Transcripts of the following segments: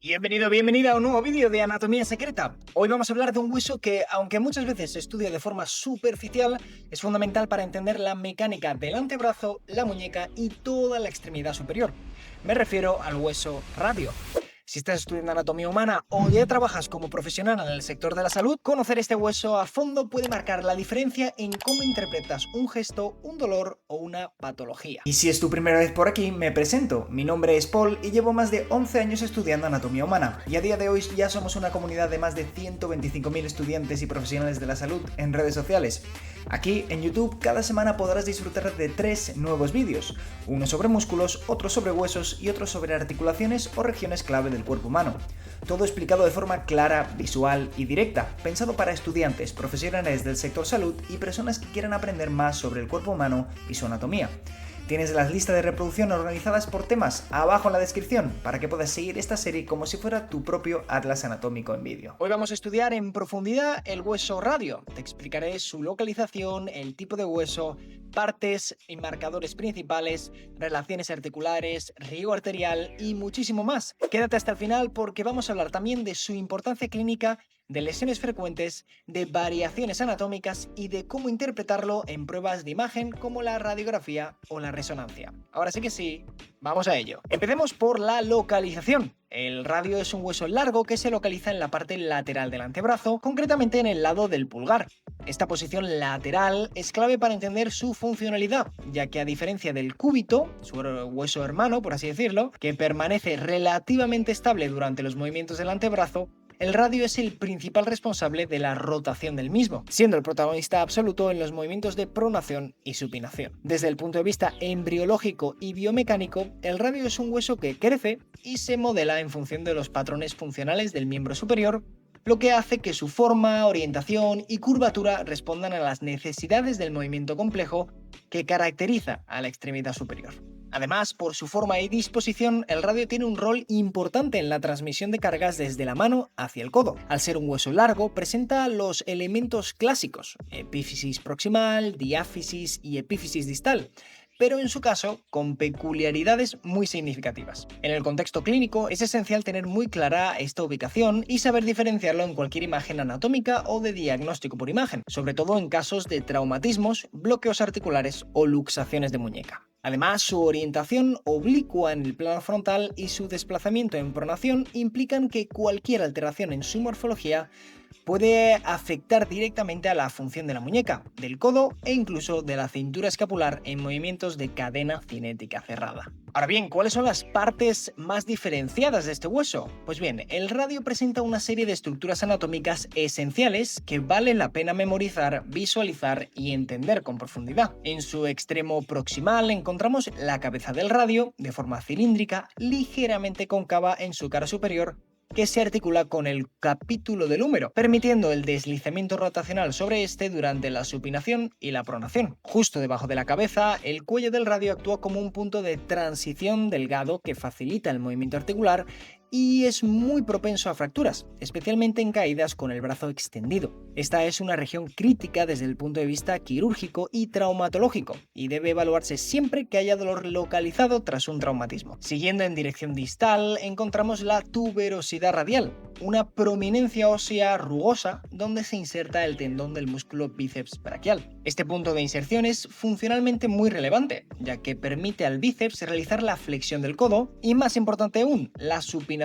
Bienvenida a un nuevo vídeo de Anatomía Secreta. Hoy vamos a hablar de un hueso que, aunque muchas veces se estudia de forma superficial, es fundamental para entender la mecánica del antebrazo, la muñeca y toda la extremidad superior. Me refiero al hueso radio. Si estás estudiando anatomía humana o ya trabajas como profesional en el sector de la salud, conocer este hueso a fondo puede marcar la diferencia en cómo interpretas un gesto, un dolor o una patología. Y si es tu primera vez por aquí, me presento. Mi nombre es Paul y llevo más de 11 años estudiando anatomía humana. Y a día de hoy ya somos una comunidad de más de 125.000 estudiantes y profesionales de la salud en redes sociales. Aquí en YouTube cada semana podrás disfrutar de 3 nuevos vídeos. Uno sobre músculos, otro sobre huesos y otro sobre articulaciones o regiones clave del cuerpo humano. Todo explicado de forma clara, visual y directa, pensado para estudiantes, profesionales del sector salud y personas que quieran aprender más sobre el cuerpo humano y su anatomía. Tienes las listas de reproducción organizadas por temas abajo en la descripción para que puedas seguir esta serie como si fuera tu propio atlas anatómico en vídeo. Hoy vamos a estudiar en profundidad el hueso radio. Te explicaré su localización, el tipo de hueso, partes y marcadores principales, relaciones articulares, riego arterial y muchísimo más. Quédate hasta el final porque vamos a hablar también de su importancia clínica, de lesiones frecuentes, de variaciones anatómicas y de cómo interpretarlo en pruebas de imagen como la radiografía o la resonancia. Ahora sí que sí, vamos a ello. Empecemos por la localización. El radio es un hueso largo que se localiza en la parte lateral del antebrazo, concretamente en el lado del pulgar. Esta posición lateral es clave para entender su funcionalidad, ya que a diferencia del cúbito, su hueso hermano, por así decirlo, que permanece relativamente estable durante los movimientos del antebrazo, el radio es el principal responsable de la rotación del mismo, siendo el protagonista absoluto en los movimientos de pronación y supinación. Desde el punto de vista embriológico y biomecánico, el radio es un hueso que crece y se modela en función de los patrones funcionales del miembro superior, lo que hace que su forma, orientación y curvatura respondan a las necesidades del movimiento complejo que caracteriza a la extremidad superior. Además, por su forma y disposición, el radio tiene un rol importante en la transmisión de cargas desde la mano hacia el codo. Al ser un hueso largo, presenta los elementos clásicos: epífisis proximal, diáfisis y epífisis distal, pero en su caso con peculiaridades muy significativas. En el contexto clínico es esencial tener muy clara esta ubicación y saber diferenciarlo en cualquier imagen anatómica o de diagnóstico por imagen, sobre todo en casos de traumatismos, bloqueos articulares o luxaciones de muñeca. Además, su orientación oblicua en el plano frontal y su desplazamiento en pronación implican que cualquier alteración en su morfología puede afectar directamente a la función de la muñeca, del codo e incluso de la cintura escapular en movimientos de cadena cinética cerrada. Ahora bien, ¿cuáles son las partes más diferenciadas de este hueso? Pues bien, el radio presenta una serie de estructuras anatómicas esenciales que vale la pena memorizar, visualizar y entender con profundidad. En su extremo proximal encontramos la cabeza del radio, de forma cilíndrica, ligeramente cóncava en su cara superior, que se articula con el capítulo del húmero, permitiendo el deslizamiento rotacional sobre este durante la supinación y la pronación. Justo debajo de la cabeza, el cuello del radio actúa como un punto de transición delgado que facilita el movimiento articular y es muy propenso a fracturas, especialmente en caídas con el brazo extendido. Esta es una región crítica desde el punto de vista quirúrgico y traumatológico, y debe evaluarse siempre que haya dolor localizado tras un traumatismo. Siguiendo en dirección distal, encontramos la tuberosidad radial, una prominencia ósea rugosa donde se inserta el tendón del músculo bíceps braquial. Este punto de inserción es funcionalmente muy relevante, ya que permite al bíceps realizar la flexión del codo y, más importante aún, la supinación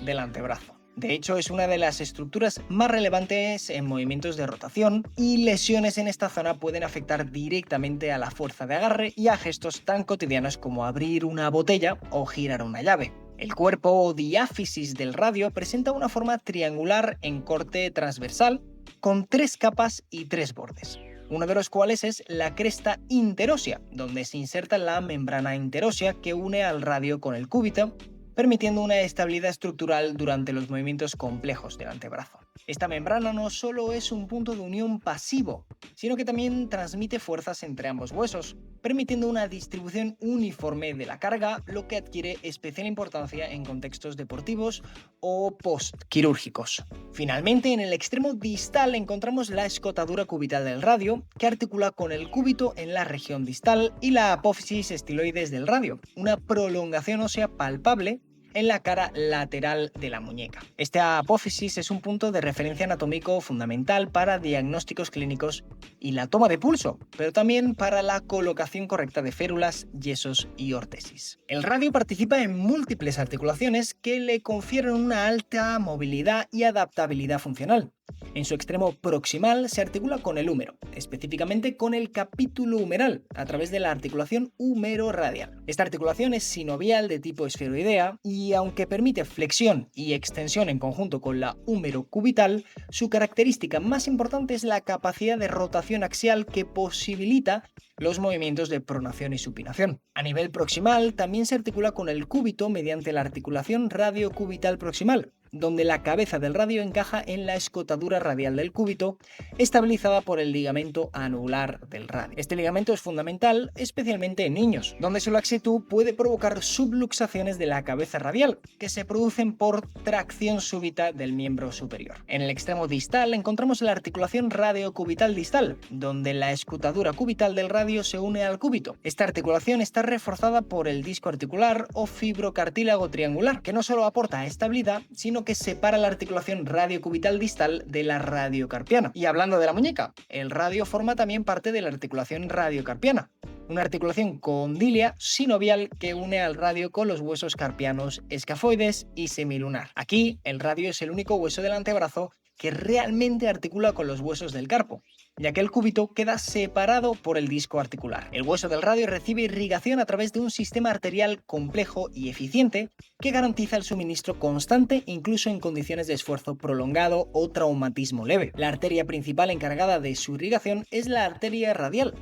del antebrazo. De hecho, es una de las estructuras más relevantes en movimientos de rotación y lesiones en esta zona pueden afectar directamente a la fuerza de agarre y a gestos tan cotidianos como abrir una botella o girar una llave. El cuerpo o diáfisis del radio presenta una forma triangular en corte transversal con 3 capas y 3 bordes, uno de los cuales es la cresta interósea, donde se inserta la membrana interósea que une al radio con el cúbito, permitiendo una estabilidad estructural durante los movimientos complejos del antebrazo. Esta membrana no solo es un punto de unión pasivo, sino que también transmite fuerzas entre ambos huesos, permitiendo una distribución uniforme de la carga, lo que adquiere especial importancia en contextos deportivos o postquirúrgicos. Finalmente, en el extremo distal encontramos la escotadura cubital del radio, que articula con el cúbito en la región distal, y la apófisis estiloides del radio, una prolongación ósea palpable en la cara lateral de la muñeca. Esta apófisis es un punto de referencia anatómico fundamental para diagnósticos clínicos y la toma de pulso, pero también para la colocación correcta de férulas, yesos y órtesis. El radio participa en múltiples articulaciones que le confieren una alta movilidad y adaptabilidad funcional. En su extremo proximal se articula con el húmero, específicamente con el capítulo humeral, a través de la articulación húmero-radial. Esta articulación es sinovial de tipo esferoidea y, aunque permite flexión y extensión en conjunto con la húmero-cubital, su característica más importante es la capacidad de rotación axial que posibilita los movimientos de pronación y supinación. A nivel proximal también se articula con el cúbito mediante la articulación radiocubital proximal, donde la cabeza del radio encaja en la escotadura radial del cúbito, estabilizada por el ligamento anular del radio. Este ligamento es fundamental, especialmente en niños, donde su laxitud puede provocar subluxaciones de la cabeza radial, que se producen por tracción súbita del miembro superior. En el extremo distal encontramos la articulación radiocubital distal, donde la escotadura cubital del radio se une al cúbito. Esta articulación está reforzada por el disco articular o fibrocartílago triangular, que no solo aporta estabilidad, sino que separa la articulación radiocubital distal de la radiocarpiana. Y hablando de la muñeca, el radio forma también parte de la articulación radiocarpiana, una articulación condílea sinovial que une al radio con los huesos carpianos escafoides y semilunar. Aquí, el radio es el único hueso del antebrazo que realmente articula con los huesos del carpo, ya que el cúbito queda separado por el disco articular. El hueso del radio recibe irrigación a través de un sistema arterial complejo y eficiente que garantiza el suministro constante incluso en condiciones de esfuerzo prolongado o traumatismo leve. La arteria principal encargada de su irrigación es la arteria radial,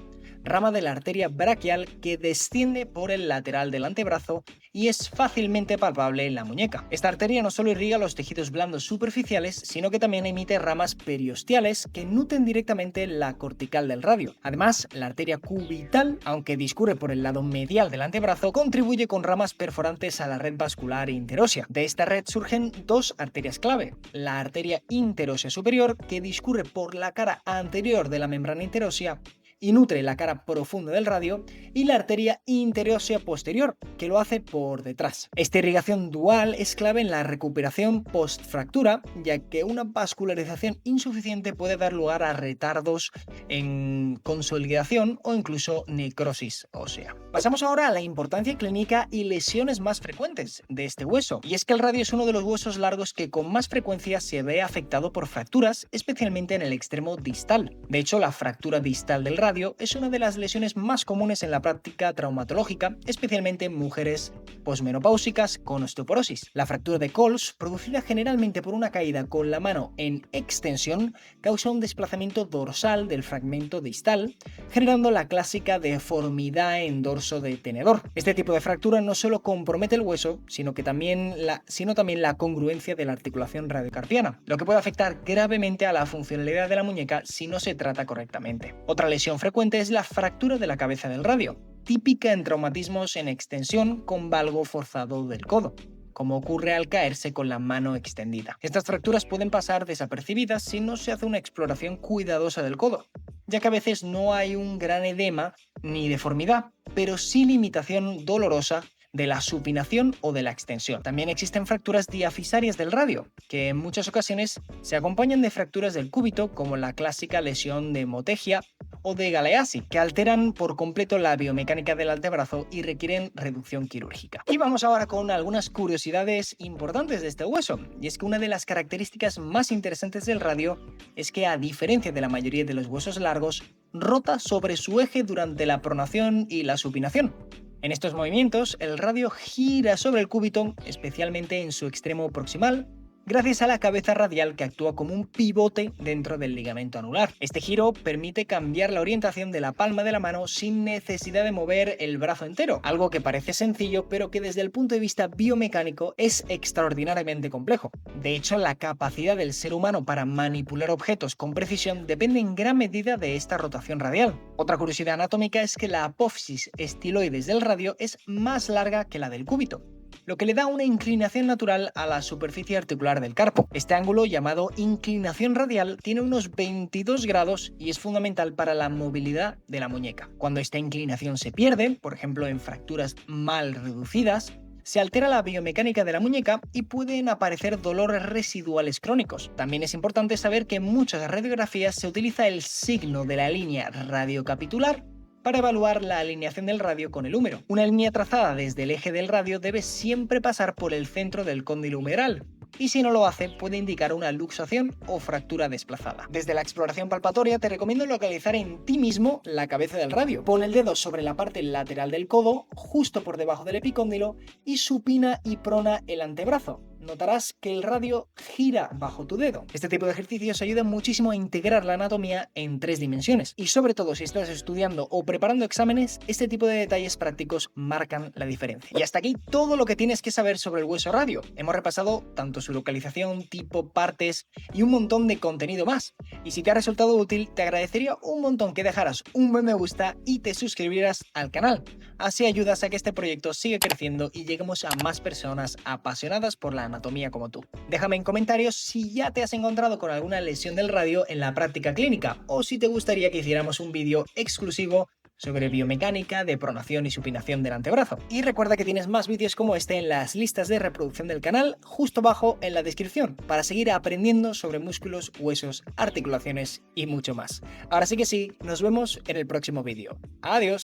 rama de la arteria braquial que desciende por el lateral del antebrazo y es fácilmente palpable en la muñeca. Esta arteria no solo irriga los tejidos blandos superficiales, sino que también emite ramas periosteales que nutren directamente la cortical del radio. Además, la arteria cubital, aunque discurre por el lado medial del antebrazo, contribuye con ramas perforantes a la red vascular interósea. De esta red surgen dos arterias clave: la arteria interósea superior, que discurre por la cara anterior de la membrana interósea y nutre la cara profunda del radio, y la arteria interósea posterior, que lo hace por detrás. Esta irrigación dual es clave en la recuperación post-fractura, ya que una vascularización insuficiente puede dar lugar a retardos en consolidación o incluso necrosis ósea. Pasamos ahora a la importancia clínica y lesiones más frecuentes de este hueso, y es que el radio es uno de los huesos largos que con más frecuencia se ve afectado por fracturas, especialmente en el extremo distal. De hecho, la fractura distal del radio es una de las lesiones más comunes en la práctica traumatológica, especialmente en mujeres posmenopáusicas con osteoporosis. La fractura de Colles, producida generalmente por una caída con la mano en extensión, causa un desplazamiento dorsal del fragmento distal, generando la clásica deformidad en dorso de tenedor. Este tipo de fractura no solo compromete el hueso, sino también la congruencia de la articulación radiocarpiana, lo que puede afectar gravemente a la funcionalidad de la muñeca si no se trata correctamente. Otra lesión frecuente es la fractura de la cabeza del radio, típica en traumatismos en extensión con valgo forzado del codo, como ocurre al caerse con la mano extendida. Estas fracturas pueden pasar desapercibidas si no se hace una exploración cuidadosa del codo, ya que a veces no hay un gran edema ni deformidad, pero sí limitación dolorosa de la supinación o de la extensión. También existen fracturas diafisarias del radio, que en muchas ocasiones se acompañan de fracturas del cúbito, como la clásica lesión de Motegia o de Galeazzi, que alteran por completo la biomecánica del antebrazo y requieren reducción quirúrgica. Y vamos ahora con algunas curiosidades importantes de este hueso, y es que una de las características más interesantes del radio es que, a diferencia de la mayoría de los huesos largos, rota sobre su eje durante la pronación y la supinación. En estos movimientos, el radio gira sobre el cúbito, especialmente en su extremo proximal, gracias a la cabeza radial que actúa como un pivote dentro del ligamento anular. Este giro permite cambiar la orientación de la palma de la mano sin necesidad de mover el brazo entero, algo que parece sencillo, pero que desde el punto de vista biomecánico es extraordinariamente complejo. De hecho, la capacidad del ser humano para manipular objetos con precisión depende en gran medida de esta rotación radial. Otra curiosidad anatómica es que la apófisis estiloides del radio es más larga que la del cúbito, lo que le da una inclinación natural a la superficie articular del carpo. Este ángulo, llamado inclinación radial, tiene unos 22 grados y es fundamental para la movilidad de la muñeca. Cuando esta inclinación se pierde, por ejemplo en fracturas mal reducidas, Se altera la biomecánica de la muñeca y pueden aparecer dolores residuales crónicos. También es importante saber que en muchas radiografías se utiliza el signo de la línea radiocapitular para evaluar la alineación del radio con el húmero. Una línea trazada desde el eje del radio debe siempre pasar por el centro del cóndilo humeral, y si no lo hace puede indicar una luxación o fractura desplazada. Desde la exploración palpatoria te recomiendo localizar en ti mismo la cabeza del radio. Pon el dedo sobre la parte lateral del codo, justo por debajo del epicóndilo, y supina y prona el antebrazo. Notarás que el radio gira bajo tu dedo. Este tipo de ejercicios ayuda muchísimo a integrar la anatomía en 3 dimensiones, y sobre todo si estás estudiando o preparando exámenes, este tipo de detalles prácticos marcan la diferencia. Y hasta aquí todo lo que tienes que saber sobre el hueso radio. Hemos repasado tanto su localización, tipo, partes y un montón de contenido más. Y si te ha resultado útil, te agradecería un montón que dejaras un buen me gusta y te suscribieras al canal. Así ayudas a que este proyecto siga creciendo y lleguemos a más personas apasionadas por la anatomía como tú. Déjame en comentarios si ya te has encontrado con alguna lesión del radio en la práctica clínica o si te gustaría que hiciéramos un vídeo exclusivo sobre biomecánica de pronación y supinación del antebrazo. Y recuerda que tienes más vídeos como este en las listas de reproducción del canal, justo abajo en la descripción, para seguir aprendiendo sobre músculos, huesos, articulaciones y mucho más. Ahora sí que sí, nos vemos en el próximo vídeo. ¡Adiós!